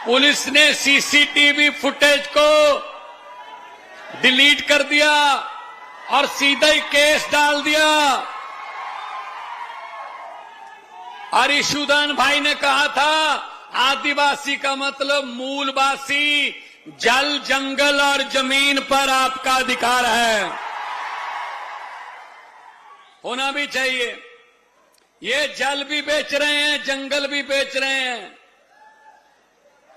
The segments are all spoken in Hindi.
पुलिस ने सीसीटीवी फुटेज को डिलीट कर दिया और सीधा ही केस डाल दिया। और ईशुदान भाई ने कहा था आदिवासी का मतलब मूलवासी, जल, जंगल और जमीन पर आपका अधिकार है, होना भी चाहिए। ये जल भी बेच रहे हैं, जंगल भी बेच रहे हैं,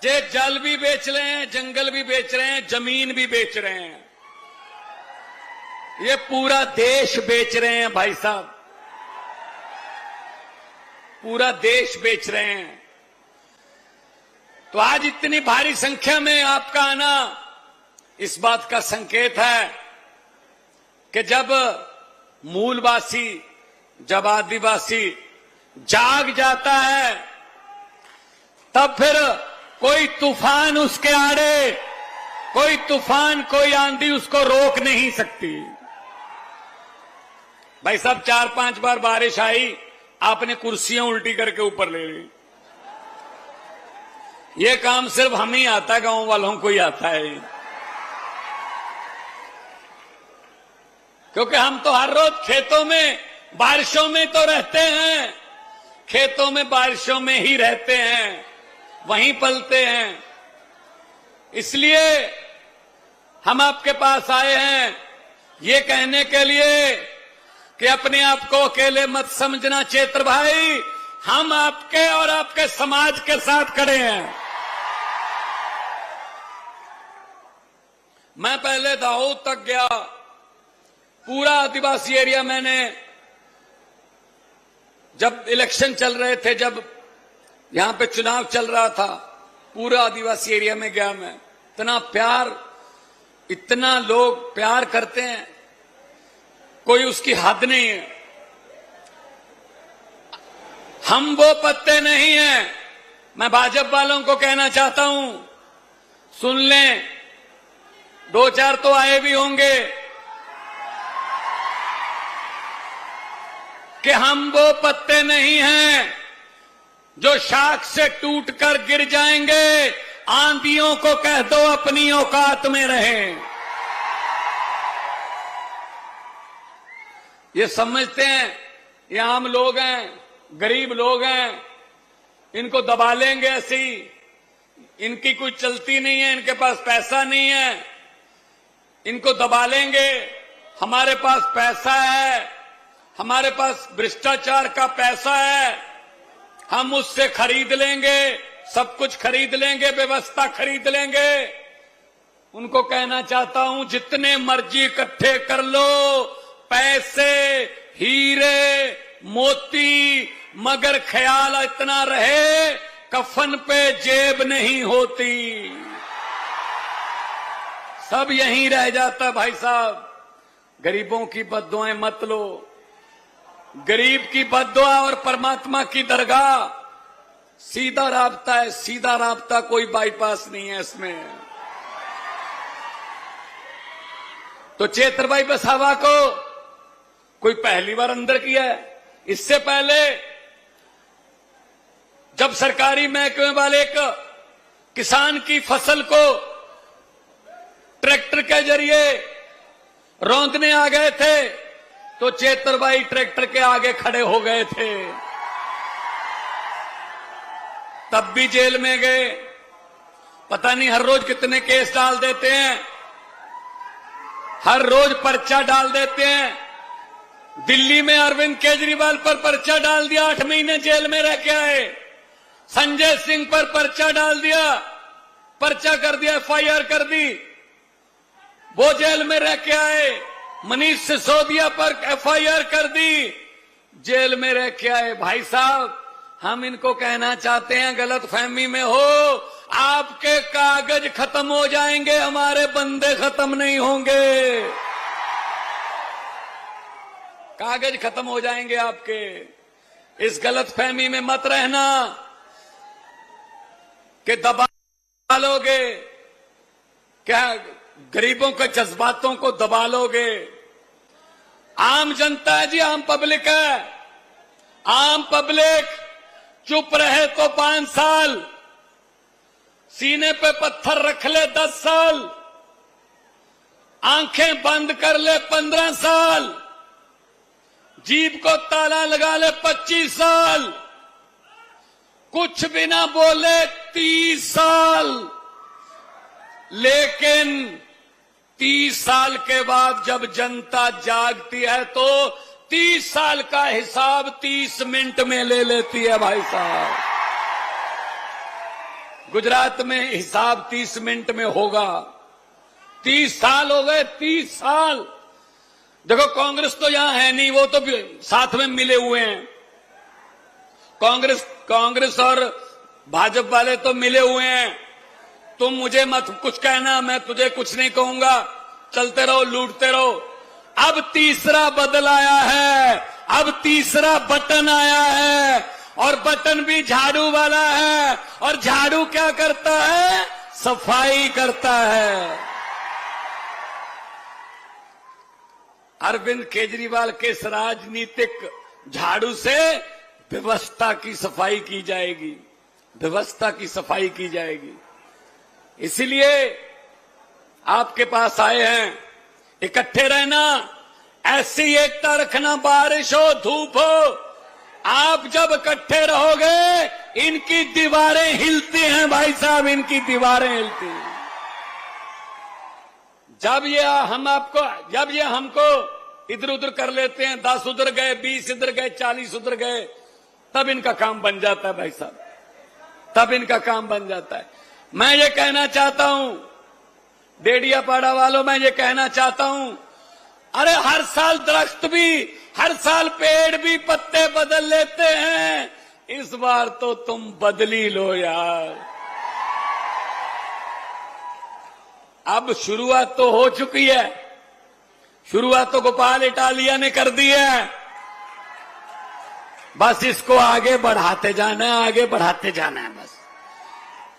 ये जल भी बेच रहे हैं, जंगल भी बेच रहे हैं, जमीन भी बेच रहे हैं, ये पूरा देश बेच रहे हैं भाई साहब, पूरा देश बेच रहे हैं। तो आज इतनी भारी संख्या में आपका आना इस बात का संकेत है कि जब मूलवासी, जब आदिवासी जाग जाता है तब फिर कोई तूफान उसके आड़े, कोई तूफान, कोई आंधी उसको रोक नहीं सकती। भाई साहब 4-5 बार बारिश आई, आपने कुर्सियां उल्टी करके ऊपर ले ली। ये काम सिर्फ हम ही आता है, गांव वालों को ही आता है, क्योंकि हम तो हर रोज खेतों में बारिशों में तो रहते हैं, खेतों में बारिशों में ही रहते हैं, वहीं पलते हैं। इसलिए हम आपके पास आए हैं ये कहने के लिए कि अपने आप को अकेले मत समझना चेत्र भाई, हम आपके और आपके समाज के साथ खड़े हैं। मैं पहले दाऊद तक गया, पूरा आदिवासी एरिया मैंने, जब इलेक्शन चल रहे थे, जब यहां पे चुनाव चल रहा था, पूरा आदिवासी एरिया में गया मैं। इतना प्यार, इतना लोग प्यार करते हैं, कोई उसकी हद नहीं है। हम वो पत्ते नहीं हैं। मैं भाजपा वालों को कहना चाहता हूं, सुन लें, 2-4 तो आए भी होंगे कि हम वो पत्ते नहीं हैं जो शाख से टूटकर गिर जाएंगे। आंधियों को कह दो अपनी औकात में रहें। ये समझते हैं ये आम लोग हैं, गरीब लोग हैं, इनको दबा लेंगे ऐसी, इनकी कोई चलती नहीं है, इनके पास पैसा नहीं है, इनको दबा लेंगे। हमारे पास पैसा है, हमारे पास भ्रष्टाचार का पैसा है, हम उससे खरीद लेंगे, सब कुछ खरीद लेंगे, व्यवस्था खरीद लेंगे। उनको कहना चाहता हूं, जितने मर्जी इकट्ठे कर लो पैसे, हीरे, मोती, मगर ख्याल इतना रहे कफन पे जेब नहीं होती, सब यहीं रह जाता। भाई साहब गरीबों की बद्दुआएं मत लो। गरीब की बद्दुआ और परमात्मा की दरगाह सीधा राब्ता है, सीधा राब्ता, कोई बाईपास नहीं है इसमें। तो चेत्र भाई बसावा को कोई पहली बार अंदर किया है। इससे पहले जब सरकारी महकमे वाले एक किसान की फसल को ट्रैक्टर के जरिए रौंदने आ गए थे तो चेतर भाई ट्रैक्टर के आगे खड़े हो गए थे, तब भी जेल में गए। पता नहीं हर रोज कितने केस डाल देते हैं, हर रोज पर्चा डाल देते हैं। दिल्ली में अरविंद केजरीवाल पर पर्चा डाल दिया, 8 महीने जेल में रह के आए। संजय सिंह पर पर्चा डाल दिया, पर्चा कर दिया, एफआईआर कर दी, वो जेल में रह के आए। मनीष सिसोदिया पर एफआईआर कर दी, जेल में रह के आए। भाई साहब हम इनको कहना चाहते हैं, गलत फहमी में हो, आपके कागज खत्म हो जाएंगे, हमारे बंदे खत्म नहीं होंगे। कागज खत्म हो जाएंगे आपके। इस गलत फहमी में मत रहना कि दबा लोगे, क्या गरीबों के जज्बातों को दबा लोगे। आम जनता है जी, आम पब्लिक है। आम पब्लिक चुप रहे तो 5 साल, सीने पे पत्थर रख ले 10 साल, आंखें बंद कर ले 15 साल, जीभ को ताला लगा ले 25 साल, कुछ भी ना बोले 30 साल, लेकिन 30 साल के बाद जब जनता जागती है तो 30 साल का हिसाब 30 मिनट में ले लेती है भाई साहब। गुजरात में हिसाब 30 मिनट में होगा। 30 साल हो गए, 30 साल। देखो कांग्रेस तो यहां है नहीं, वो तो साथ में मिले हुए हैं। कांग्रेस और भाजपा वाले तो मिले हुए हैं। तुम मुझे मत कुछ कहना, मैं तुझे कुछ नहीं कहूंगा, चलते रहो, लूटते रहो। अब तीसरा बदल आया है, अब तीसरा बटन आया है, और बटन भी झाड़ू वाला है। और झाड़ू क्या करता है? सफाई करता है। अरविंद केजरीवाल के इस राजनीतिक झाड़ू से व्यवस्था की सफाई की जाएगी, व्यवस्था की सफाई की जाएगी। इसीलिए आपके पास आए हैं। इकट्ठे रहना, ऐसी एकता रखना, बारिश हो धूप हो, आप जब इकट्ठे रहोगे इनकी दीवारें हिलती हैं भाई साहब, इनकी दीवारें हिलती हैं। जब ये हमको इधर उधर कर लेते हैं, 10 उधर गए, 20 इधर गए, 40 उधर गए, तब इनका काम बन जाता है भाई साहब, तब इनका काम बन जाता है। मैं ये कहना चाहता हूं, डेडियापाड़ा वालों, मैं ये कहना चाहता हूं, अरे हर साल दरख्त भी, हर साल पेड़ भी पत्ते बदल लेते हैं, इस बार तो तुम बदली लो यार। अब शुरुआत तो हो चुकी है, शुरुआत तो गोपाल इटालिया ने कर दी है, बस इसको आगे बढ़ाते जाना है, आगे बढ़ाते जाना है बस।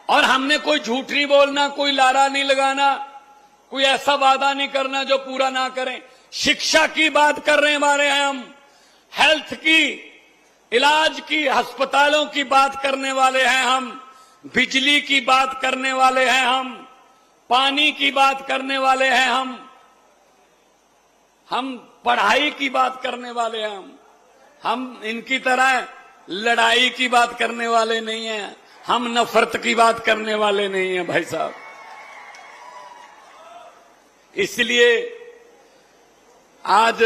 और हमने कोई झूठ नहीं बोलना, कोई लारा नहीं लगाना, कोई ऐसा वादा नहीं करना जो पूरा ना करें। शिक्षा की बात करने वाले हैं हम, हेल्थ की, इलाज की, अस्पतालों की बात करने वाले हैं हम, बिजली की बात करने वाले हैं हम, पानी की बात करने वाले हैं हम पढ़ाई की बात करने वाले हैं हम इनकी तरह लड़ाई की बात करने वाले नहीं हैं, हम नफरत की बात करने वाले नहीं हैं भाई साहब। इसलिए आज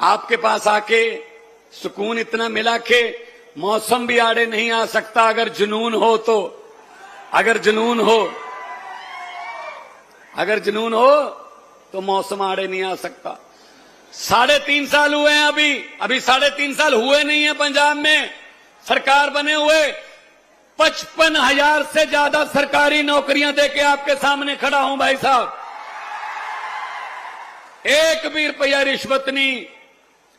आपके पास आके सुकून इतना मिला कि मौसम भी आड़े नहीं आ सकता अगर जुनून हो तो, अगर जुनून तो मौसम आड़े नहीं आ सकता। 3.5 साल हुए हैं, अभी 3.5 साल हुए नहीं है पंजाब में सरकार बने हुए। 55,000 से ज्यादा सरकारी नौकरियां देके आपके सामने खड़ा हूं भाई साहब। एक भी रुपया रिश्वत नहीं,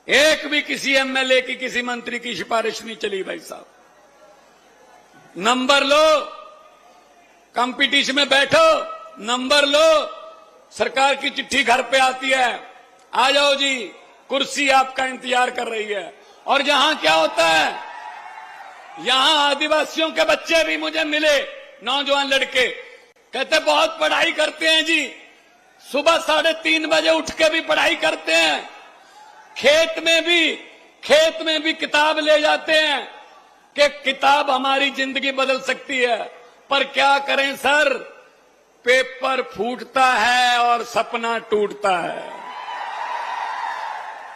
एक भी किसी एमएलए की, किसी मंत्री की सिफारिश नहीं चली भाई साहब। नंबर लो, कंपटीशन में बैठो, नंबर लो, सरकार की चिट्ठी घर पे आती है, आ जाओ जी, कुर्सी आपका इंतजार कर रही है। और यहां क्या होता है, यहां आदिवासियों के बच्चे भी मुझे मिले, नौजवान लड़के, कहते बहुत पढ़ाई करते हैं जी, सुबह 3:30 बजे उठ के भी पढ़ाई करते हैं, खेत में भी किताब ले जाते हैं कि किताब हमारी जिंदगी बदल सकती है। पर क्या करें सर, पेपर फूटता है और सपना टूटता है।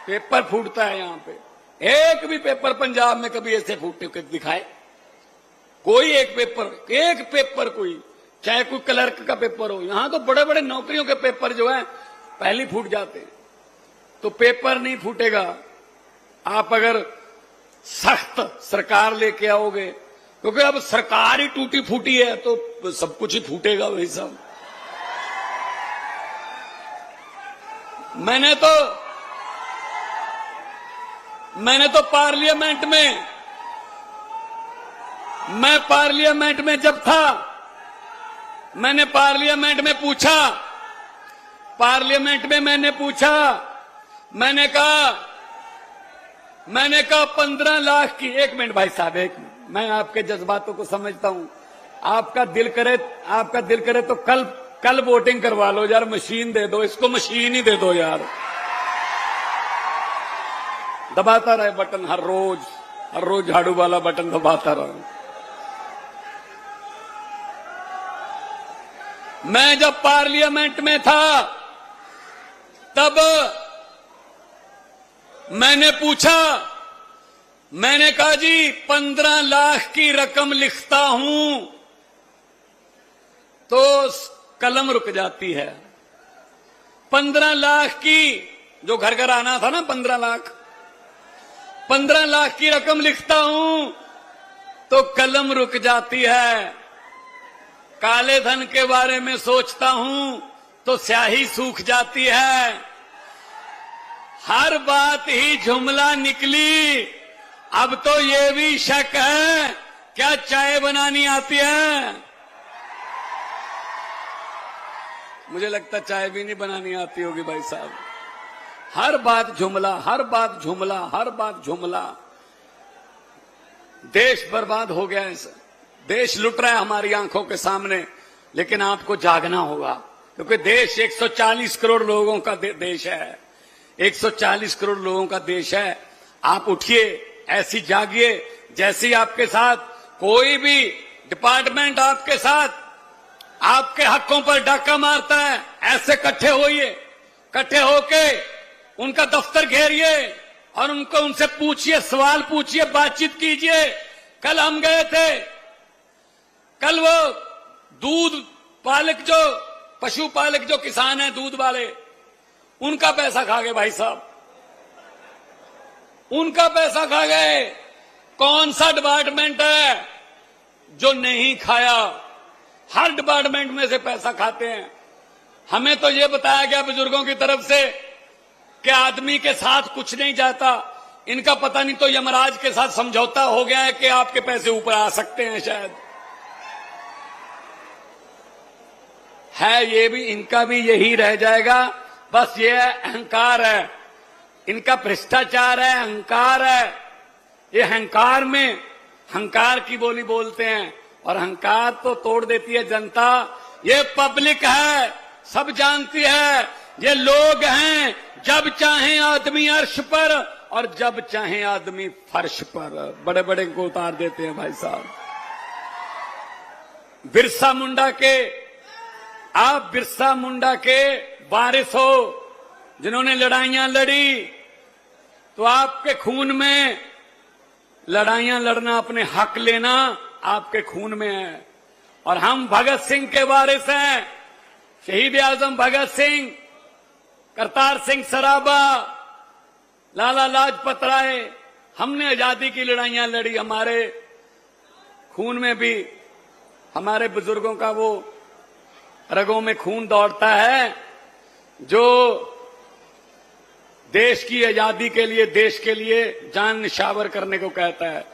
पेपर फूटता है यहां पे, एक भी पेपर पंजाब में कभी ऐसे फूटे के दिखाए? कोई एक पेपर कोई, चाहे कोई क्लर्क का पेपर हो, यहां तो बड़े बड़े नौकरियों के पेपर जो है पहले फूट जाते हैं। तो पेपर नहीं फूटेगा आप अगर सख्त सरकार लेके आओगे, क्योंकि अब सरकार ही टूटी फूटी है तो सब कुछ ही फूटेगा वही सब। मैंने तो पार्लियामेंट में जब था, मैंने पार्लियामेंट में पूछा, मैंने कहा 15 लाख की, एक मिनट भाई साहब, एक मिनट, मैं आपके जज्बातों को समझता हूं। आपका दिल करे तो कल वोटिंग करवा लो यार, मशीन दे दो, इसको मशीन ही दे दो यार। दबाता रहे बटन हर रोज झाड़ू वाला बटन दबाता रहे। मैं जब पार्लियामेंट में था तब मैंने पूछा, मैंने कहा जी 15 लाख की रकम लिखता हूं तो कलम रुक जाती है। 15 लाख की जो घर घर आना था ना, 15 लाख की रकम लिखता हूं तो कलम रुक जाती है। काले धन के बारे में सोचता हूं तो स्याही सूख जाती है। हर बात ही जुमला निकली, अब तो ये भी शक है क्या चाय बनानी आती है। मुझे लगता चाय भी नहीं बनानी आती होगी भाई साहब। हर बात जुमला, हर बात जुमला, हर बात जुमला। देश बर्बाद हो गया है, देश लुट रहा है हमारी आंखों के सामने, लेकिन आपको जागना होगा, क्योंकि देश 140 करोड़ लोगों का देश है। 140 करोड़ लोगों का देश है। आप उठिए, ऐसी जागिए जैसी आपके साथ कोई भी डिपार्टमेंट आपके साथ आपके हकों पर डाका मारता है। ऐसे इकट्ठे होइए, इकट्ठे होके उनका दफ्तर घेरिए और उनसे पूछिए, सवाल पूछिए, बातचीत कीजिए। कल हम गए थे, कल वो दूध पालक जो पशुपालक जो किसान हैं, दूध वाले, उनका पैसा खा गए भाई साहब, उनका पैसा खा गए। कौन सा डिपार्टमेंट है जो नहीं खाया? हर डिपार्टमेंट में से पैसा खाते हैं। हमें तो ये बताया गया बुजुर्गों की तरफ से कि आदमी के साथ कुछ नहीं जाता। इनका पता नहीं तो यमराज के साथ समझौता हो गया है कि आपके पैसे ऊपर आ सकते हैं शायद। है ये भी, इनका भी यही रह जाएगा। बस ये अहंकार है, इनका भ्रष्टाचार है, अहंकार है। ये अहंकार में अहंकार की बोली बोलते हैं और अहंकार तो तोड़ देती है जनता। ये पब्लिक है, सब जानती है। ये लोग हैं, जब चाहे आदमी अर्श पर और जब चाहे आदमी फर्श पर। बड़े बड़े को उतार देते हैं भाई साहब। बिरसा मुंडा के, आप बिरसा मुंडा के वारिस हो, जिन्होंने लड़ाइयां लड़ी, तो आपके खून में लड़ाइयां लड़ना, अपने हक लेना आपके खून में है। और हम भगत सिंह के वारिस हैं। शहीद आजम भगत सिंह, करतार सिंह सराबा, लाला लाजपत राय, हमने आजादी की लड़ाइयां लड़ी। हमारे खून में भी हमारे बुजुर्गों का वो रगों में खून दौड़ता है जो देश की आजादी के लिए, देश के लिए जान निछावर करने को कहता है।